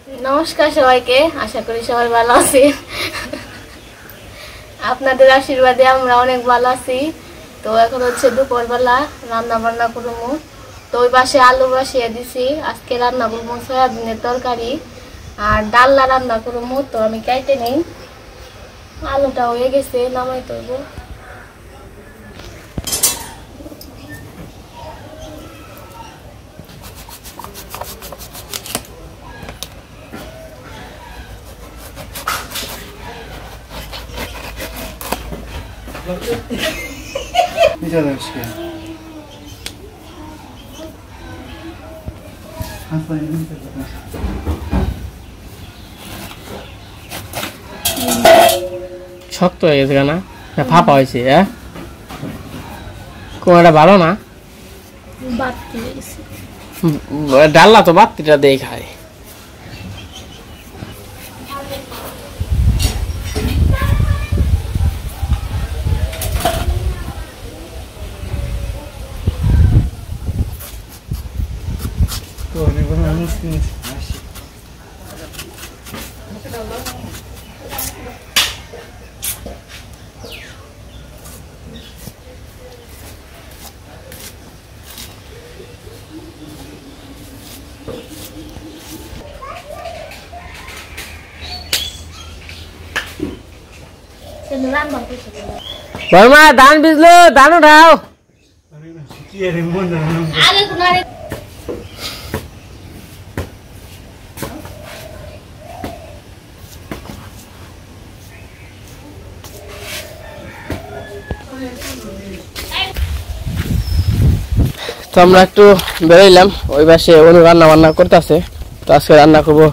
নমস্কার সবাইকে, আশা করি সবাই ভালো আছি। আপনাদের আশীর্বাদে আমরা অনেক ভালো আছি। তো এখন হচ্ছে দুপুরবেলা, রান্না বান্না করবো। তো ওই পাশে আলু বসিয়ে দিছি, আজকে রান্না করবো সয়াবিনের তরকারি আর ডালনা রান্না করবো। তো আমি কেটে নিই, আলুটা হয়ে গেছে, নামাই করবো। শক্ত হয়ে গেছে না, ফাঁপা হয়েছে। কোনটা ভালো না, ডাল্লা তো বাত্তিটা দিয়ে খায়। বর্মা ধান ভিজলো, ধান উঠাও। তো আমরা একটু বেরোইলাম, ওই পাশে অনু রান্না বান্না করতেছে। তো আজকে রান্না করবো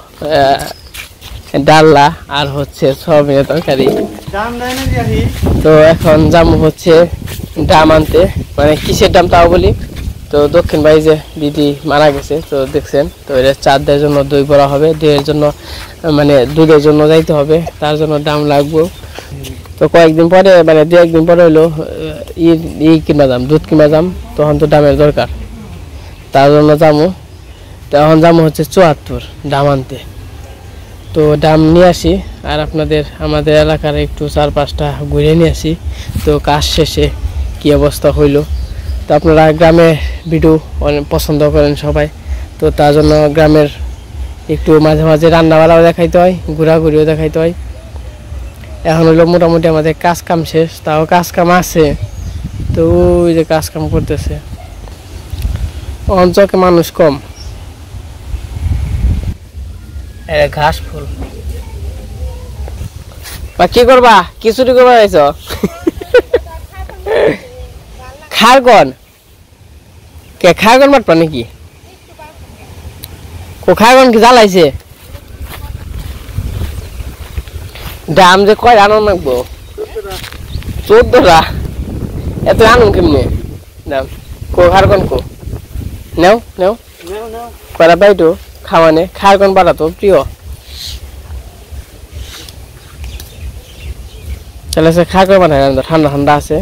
ডাল্লা আর হচ্ছে সয়াবিনের তরকারি। তো এখন যাবো হচ্ছে ডাম আনতে, মানে কিসের ডাম তাও বলি। তো দক্ষিণ ভাই যে দিদি মারা গেছে, তো দেখছেন, তো এটা চার দেওয়ার জন্য দই ভরা হবে, দইয়ের জন্য মানে দুধের জন্য যাইতে হবে, তার জন্য ডাম লাগবো। তো কয়েকদিন পরে, মানে দু একদিন পরে হইলো কিনবা যাম, দুধ কিনবা যাম, তখন তো ডামের দরকার, তার জন্য যাবো। তখন যাবো হচ্ছে ৭৪ ডাম আনতে। তো ডাম নিয়ে আসি আর আমাদের এলাকার একটু ৪-৫টা ঘুরে নিয়ে আসি। তো কাজ শেষে কি অবস্থা হইলো। তো আপনারা গ্রামে ভিডিও অনেক পছন্দ করেন সবাই, তো তার জন্য গ্রামের একটু মাঝে মাঝে রান্নাবাড়াও দেখাইতে হয়, ঘোরাঘুরিও দেখাইতে হয়। এখন হইলো মোটামুটি আমাদের কাজ কাম শেষ, তাও কাজ কাম আছে। তো ওই যে কাজ কাম করতেছে, অঞ্চলে মানুষ কম। ঘাস ফুল বা কি করবা, খিচুড়ি করবা যাইছ? খারগন কে খারগন মারবা নাকি? খারগন কি জ্বালাইছে? দাম যে কয় আনো নাকবো? ১৪টা। এত আনুন কেমনে দাম? খারগন নেও নেও কয়টা পাইতো খাওয়ানে। খারগন বাড়া তো প্রিয়। তাহলে সে খারগন বানায়, ঠান্ডা ঠান্ডা আছে।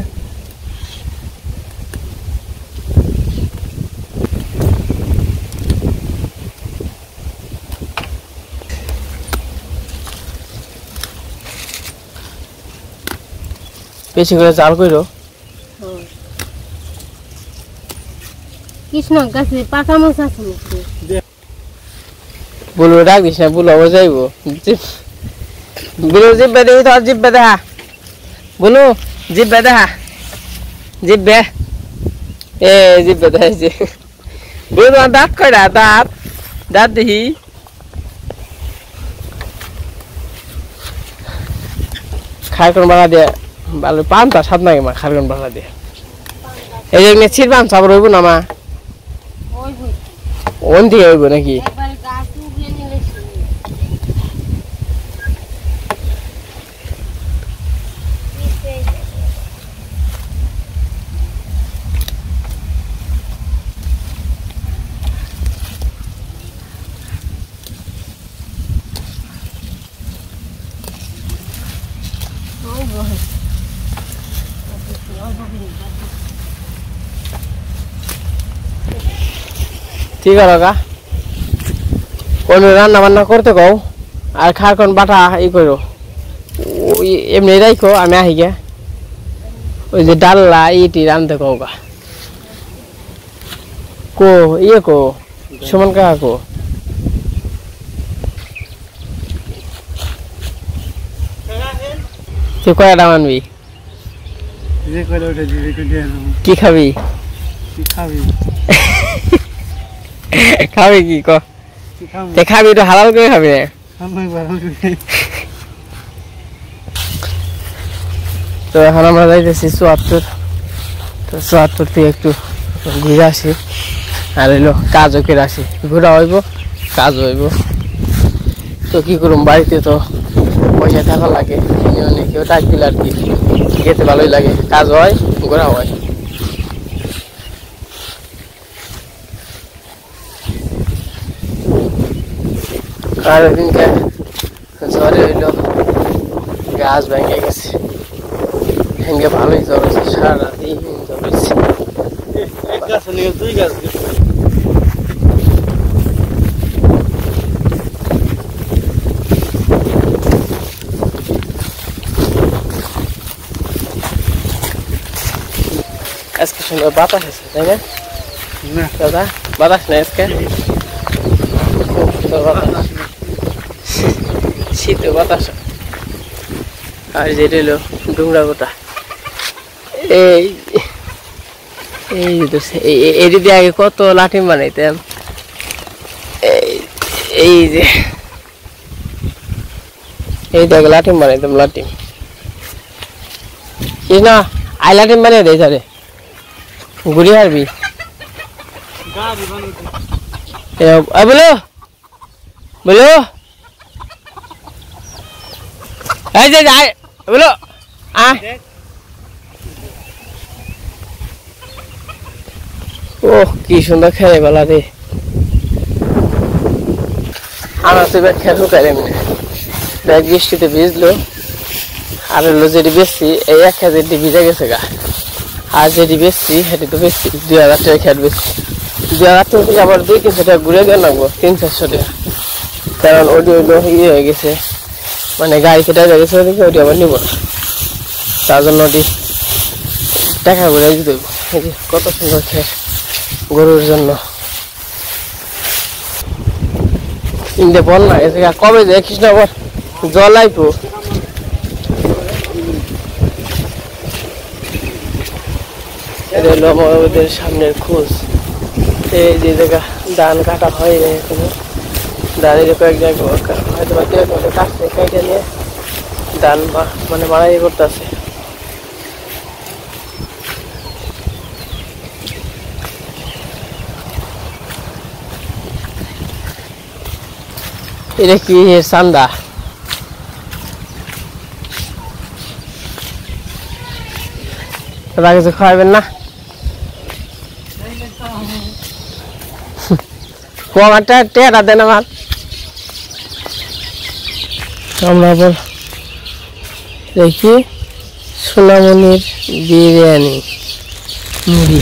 বেশি করে জাল কইরো। কৃষ্ণ গাছে পাকা মাছ আছে, বুলু ডাক দিস না, বুলু আবার যাইব। বুলু জিব্বে দেখি, তোর জিব্বে দেখা। বুলু জিব্বে দেখা, জিব্বে জিব্বে দেখাইছে। বুলু তোমার দাঁত কয়টা? দাঁত দাঁত দেখি। খারকন বাড়া দিয়ে ভালো পান্তা স্বাদ নাকি মা? খারকন বাড়া দিয়ে এই যে ছিড়বাম চাপ রইব না মা? ওন থেকে হইব নাকি? ঠিক আছে কা অন্য রান্না বান্না করতে কও আর খারকন বাটা ই করো এমনি রাখো আমি আহি গে ওই যে ডাল্লা ইটি রান্ধতে কও গা কো ইয়ে কো সুমন কাকা কো তুই কয়টা মানবি কি খাবি খাবি কি ক খাবি তো হালাল করে খাবি রে তো এখন আমরা যাইতেছি ৭৪ তো ৭৪ থেকে একটু ঘুরে আসি আর হইলো কাজও করে আসি ঘোরা হইব কাজ হইব তো কি করুম বাড়িতে তো পয়সা থাকা লাগে কেউ টাক দিলে আর কি খেতে ভালোই লাগে কাজ হয় ঘোরা হয় আর ওইদিনকে জ্বরে হইলো গাছ ভেঙে গেছে ভেঙে ভালোই জ্বর হয়েছে সারাদিন জ্বর হয়েছে আজকে সুন্দর বাতাস আছে তাই না দাদা বাতাস নেই আজকে খুব সুন্দর বাতাস শীতে বাতাস আর যেটা হলো ডুংরা গোটা এই এই যদি আগে কত লাঠিম বানাইতাম এই যে এই দেখো লাঠিম বানাইতাম লাঠিম কি না আই লাঠিম বানিয়ে দেয় তারে ঘুরি হারবি বলো বলো এই যে বলো ও কি সুন্দর খেলে বেলা রে আমার তো এবার খেয়াল করে এমনি দেখ বৃষ্টিতে ভিজলো আর হলো যেটি বেশি এই ১,০০০ ভিজে গেছে গা আর যেটি বেশি সেটি তো বেশি ২,০০০ টাকা খেয়াল বেশি ২,০০০ টাকা থেকে আবার ২ ৩০০ টাকা ঘুরে গেল লাগবো ৩-৪০০ টাকা কারণ ওটি হইলো ইয়ে হয়ে গেছে মানে গাড়ি কেটে গেছে ওদিকে ওটি আবার নিব তার জন্য ওটি টাকা ঘুরে দিতে হইব কত সুন্দর খেয়ে গরুর জন্য ইন্দে বন্যা গেছে কবে যে কৃষ্ণনগর জল আইপো এটা হলো আমাদের সামনের খোঁজ এই যে জায়গা ধান কাটা হয় না এখানে ধানের কয়েক জায়গা হয়তো বা কেউ কাটছে কেটে নিয়ে ধান মানে মারাই করতেছে এটা কি চান্দা কিছু খাওয়াবেন না কমাটা টেরা দেন আমার আমরা বল দেখি সোনামণির বিরিয়ানি মুড়ি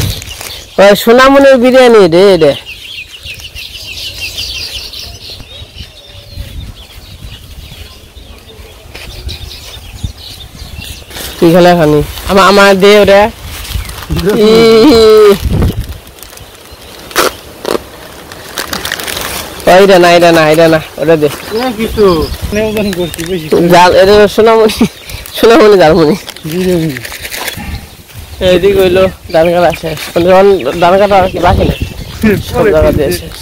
ওই সোনামণির বিরিয়ানি রে রে তুই খেলে খানি আমার দে ওরে এটা না এটা না এটা না ওটা দে সোনামণি জালমণি এইদিকে হইলো ধান কাটা শেষ ধান কাটা আর কি বাকি না সব জায়গা দিয়ে শেষ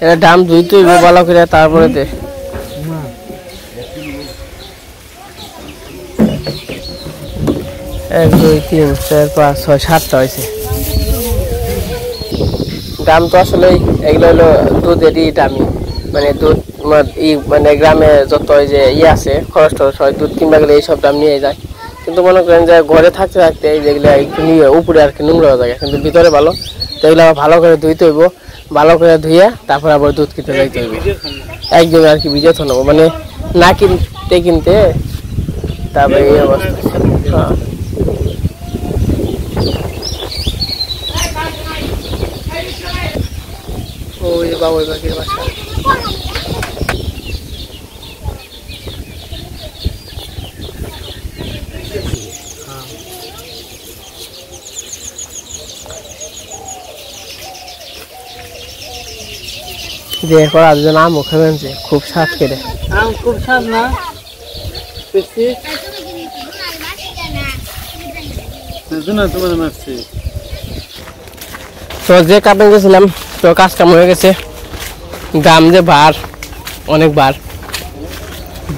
এটা দাম ধুইতে হইব ভালো করে তারপরে দে 1 2 3 4 5 6 7টা হয়েছে দাম তো আসলে এগুলো হলো দুধেরই দামি মানে দুধ মানে গ্রামে যত যে আছে খরচ টরচ হয় দুধ কিনবা গেলে এইসব দাম নিয়ে যায় কিন্তু মনে করেন যে ঘরে থাকতে থাকতে যেগুলো একটু নিয়ে উপরে আর কি নোংরা হয়ে যায় কিন্তু ভিতরে ভালো তো এগুলো ভালো করে ধুইতে হইব ভালো করে ধুয়ে তারপর আবার দুধ কিনতে যাইতে হইব একদম আর কি ভিজে থাকবো মানে না কিনতে তারপরে এই অবস্থা যাবো ওই পাখির বাসা। যে করা দুজন আমও খাবেন যে খুব স্বাদ করে। আম খুব স্বাদ না বেশি তোমার মারছি। তো যে কাপে গেছিলাম তো কাজ কাম হয়ে গেছে, দাম যে বার অনেক বার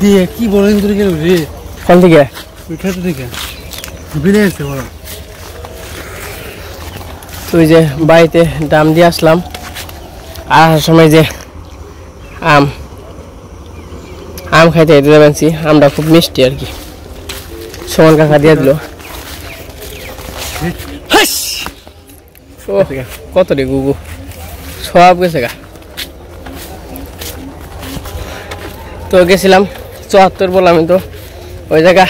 দিয়ে কি বলেন দূরে গেল রে কোন থেকে পিঠা থেকে বিলে আছে বড়। তুই যে বাড়িতে দাম দিয়ে আসলাম, আসার সময় যে আম আম খাইতে দিতে পারছি, আমটা খুব মিষ্টি আর কি। সুমন কাকা দিয়ে দিল। কত রে গুগু সব গেছে গা। তো গেছিলাম 74 বললাম তো, ওই জায়গা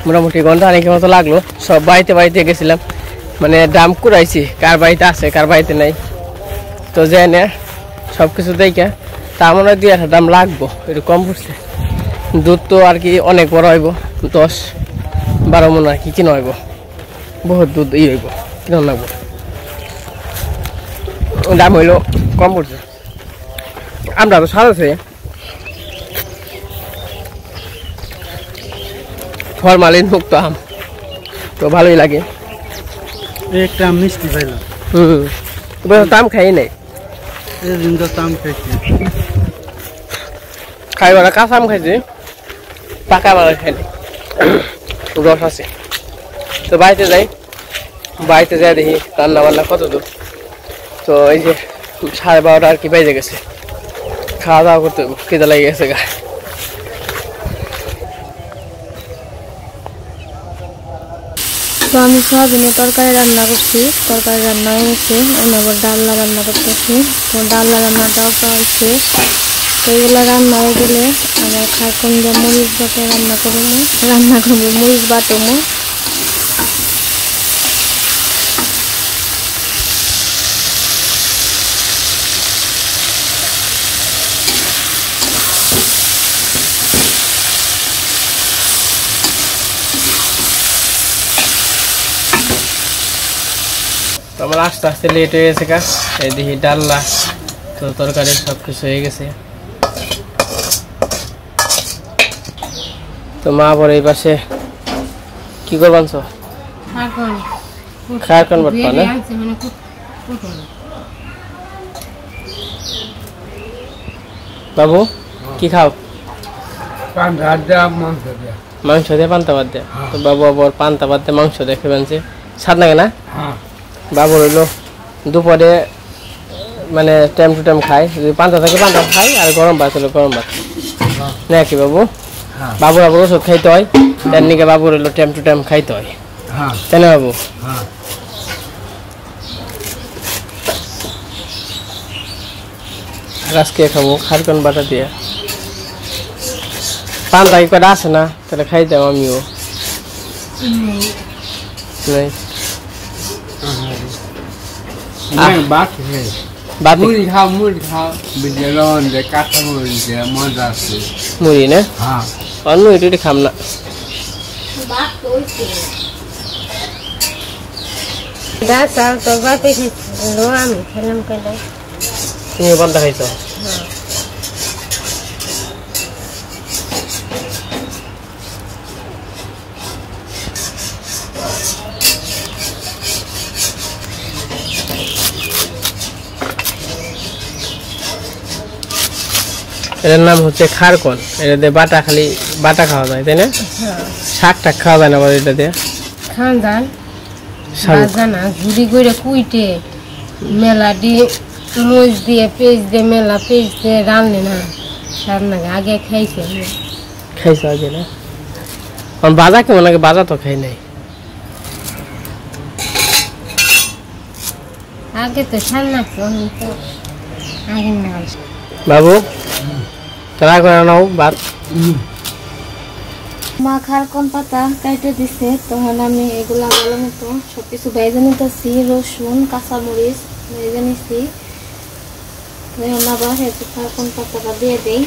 মোটামুটি ঘন্টা অনেকের মতো লাগলো। সব বাড়িতে বাড়িতে গেছিলাম, মানে দাম কুড়াইছি কার বাড়িতে আছে কার বাড়িতে নাই। তো যে নে সব কিছু দেখে তা মনে হয় 2-1 দাম লাগবো, একটু কম পড়ছে। দুধ তো আর কি অনেক বড় হইব, 10-12 মন আর কি কিনা হইব, বহুত দুধ হইব কিনা লাগবো। দাম হইলো কম পড়ছে। আমরা তো স্বাদ আছে, ফরমালিন মুক্ত আম, তো ভালোই লাগে। একটা মিষ্টি পাইলাম। দাম খাই নাই, এদিন তো আম খাইছি। খাইবার কাঁচা আম খাইছি, পাকা মাল খাইনি, রস আছে। তো বাড়িতে যাই, বাড়িতে যাই দেখি রান্না বান্না কত দূর। তো এই যে 12:30 আর কি বেজে গেছে, খাওয়া দাওয়া করতে খিদে লেগে গেছে গা। তো আমি সয়াবিনের তরকারি রান্না করছি, তরকারি রান্না হয়ে গেছে। আমি আবার ডালনা রান্না করতেছি। তো ডালনা রান্নাটাও প্রায় শেষ। তো এগুলো রান্না হয়ে গেলে আবার খারকন দিয়ে মরিচ বাটে রান্না করবো, মরিচ বাটবো। তো আমার আস্তে আস্তে লেট হয়ে গেছে গা। এই দেখি ডালনা তো তরকারি সব কিছু হয়ে গেছে। তো মা বড় এই পাশে কি করবান? খারকন বাটবা না? বাবু কি খাও? মাংস দিয়ে পান্তা ভাত দিয়ে। তো বাবু আবার পান্তা ভাত দিয়ে মাংস দেখে বানছে, স্বাদ লাগে না? বাবু রইলো দুপুরে মানে টাইম টু টাইম খায়, যদি পান্তা থাকে পান্তা খাই, আর গরম ভাত হলো গরম ভাত নাকি বাবু? বাবুর আবার ওষুধ খাইতে হয়, তার নিকে বাবু রইলো টাইম টু টাইম খাইতে হয়, তাই না বাবু? আজকে খাবো খারকন বাটা দিয়ে। পান্তা কি কটা আছে না? তাহলে খাই দাও আমিও। মুড়ি না? অন্য এটি খাম না। তুমি পান্তা খাইছ? এটার নাম হচ্ছে খারকন। এটা দিয়ে বাটা, খালি বাটা খাওয়া যায় তাই না? শাক টাক খাওয়া যায় না আবার এটা দিয়ে? খান যান বাজানা ঝুড়ি করে কুইটে মেলা দিয়ে মরিচ দিয়ে পেঁয়াজ দিয়ে মেলা পেঁয়াজ দিয়ে রান্নে না রান্না আগে খাইছে। খাইছো আগে না? বাজা কেমন লাগে? বাজা তো খাই নাই আগে, তো রান্না আগে না। বাবু তারা করে নাও ভাত। মা খারকন পাতা কাইটে দিছে, তখন আমি এগুলা ভালো মতো সবকিছু ভেজে নিতেছি। রসুন কাঁচামরিচ ভেজে নিছি। তো এখন আবার হেঁটে থাকুন পাতাটা দিয়ে দিই।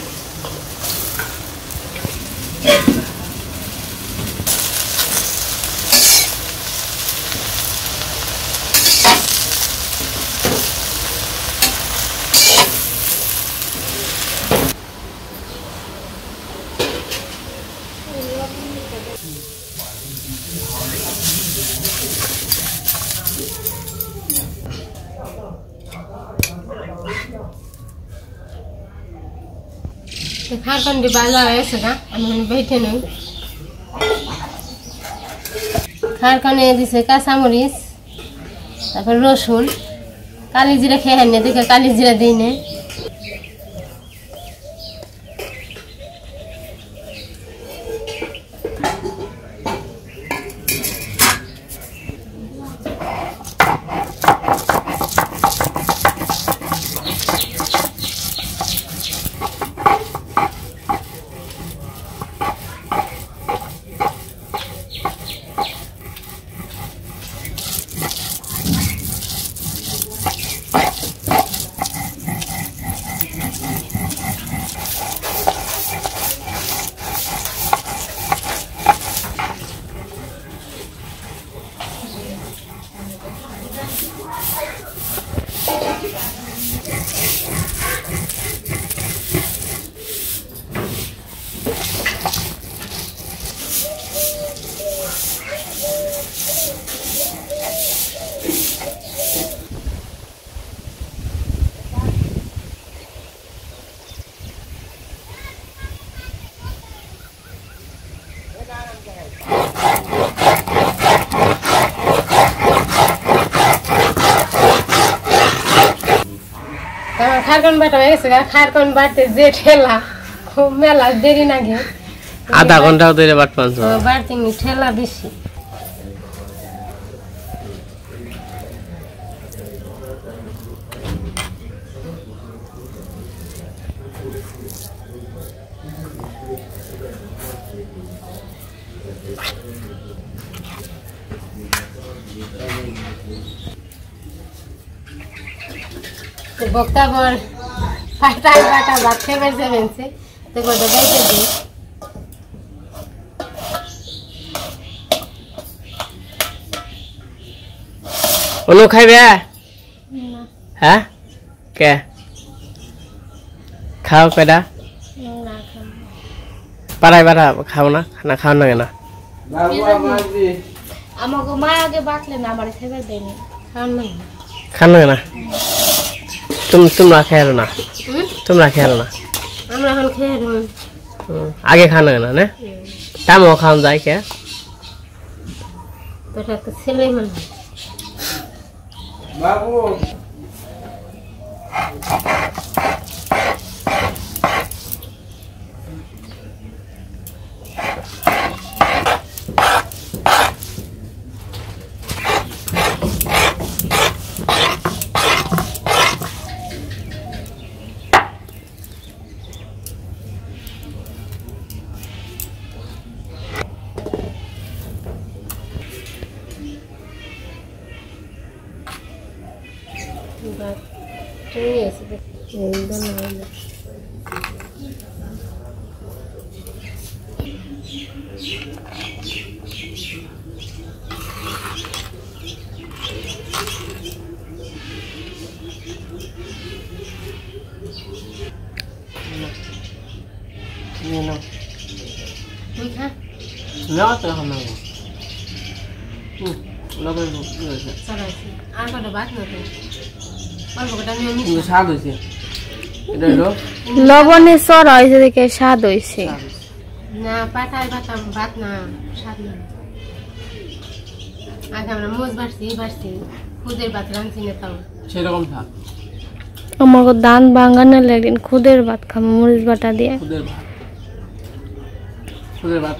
খারকন্ডি বাজা হয়েছে না, আমি বেটে নেই। খারকনে দিছে কাঁচামরিচ, তারপর রসুন, কালি জিরা খেয়ে হান দেখে কালি জিরা দিই নে। খারকন বাটা হয়ে গেছে, খারকন বাটতে যে ঠেলা খুব মেলা দেরি নাগে, আধা ঘন্টাও ধরে বাটপান বাড়তি ঠেলা বেশি। বক্তা বল পাটা বাটা ভাত খেয়ে যাবেনছে তো গোটা গাইতে দিই। অনু খাইবে? হ্যাঁ কে খাও কেডা? পাড়ায় বাড়া খাও না, না খাও না কেনা? আমাকে মা আগে বাটলে না, আমার খেয়ে দেয়নি। খান না কেনা? তোমরা খেয়ালো না, তোমরা খেয়ালো না, আমরা এখন খেয়ে আগে খান না না টাইমও খাওয়ান যায় কে? তোটা তো ছেলে মনে বাবু না তো এখন না লবণ হয়েছে, আর কটা বাদ না অল্প কটা কিন্তু স্বাদ হয়েছে। এটা হলো লবণে সর হয়েছে দেখে স্বাদ হয়েছে। না পাটায় বাতাম ভাত না স্বাদ না। আগে আমরা মোজ বাড়ছি খুদের ভাত রাঁধছি না, তাও সেরকম থাক। আমাকে দান বাঙানোর একদিন খুদের ভাত খাবো মরিচ বাটা দিয়ে। খুদের ভাত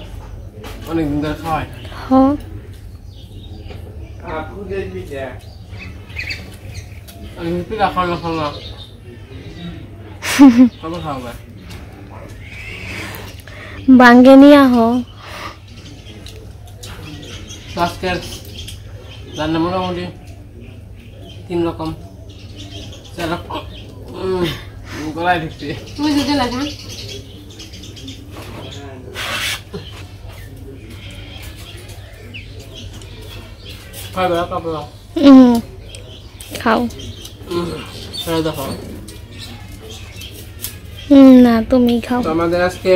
অনেকদিন ধরে খাওয়ায়। হ্যাঁ বাঙ্গে নিয়ে আহ। আজকের রান্না মোটামুটি 3 রকম 4 রকম গলায় ঢুকছে তুই যদি লাগা খাবে কাপড় খাও ছেড়ে দেখো না তুমি খাও তো আমাদের আজকে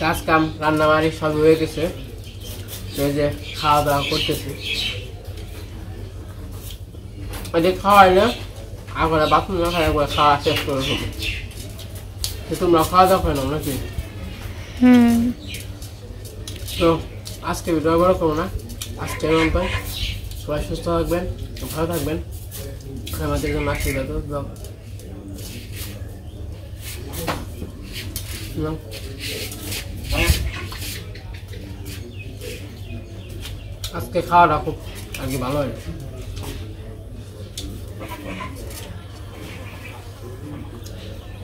কাজ কাম রান্না বাড়ি সব হয়ে গেছে এই যে খাওয়া দাওয়া করতেছি ওই খাওয়াইলে আগে বাথরুম না খাই একবার খাওয়া শেষ করে দেবো তোমরা খাওয়া দাওয়া করে নাও নাকি তো আজকে ভিডিও বড় করবো না আজকে এরকম পাই সবাই সুস্থ থাকবেন ভালো থাকবেন আমাদের জন্য আশীর্বাদ আজকে খাওয়াটা খুব আর কি ভালো হয়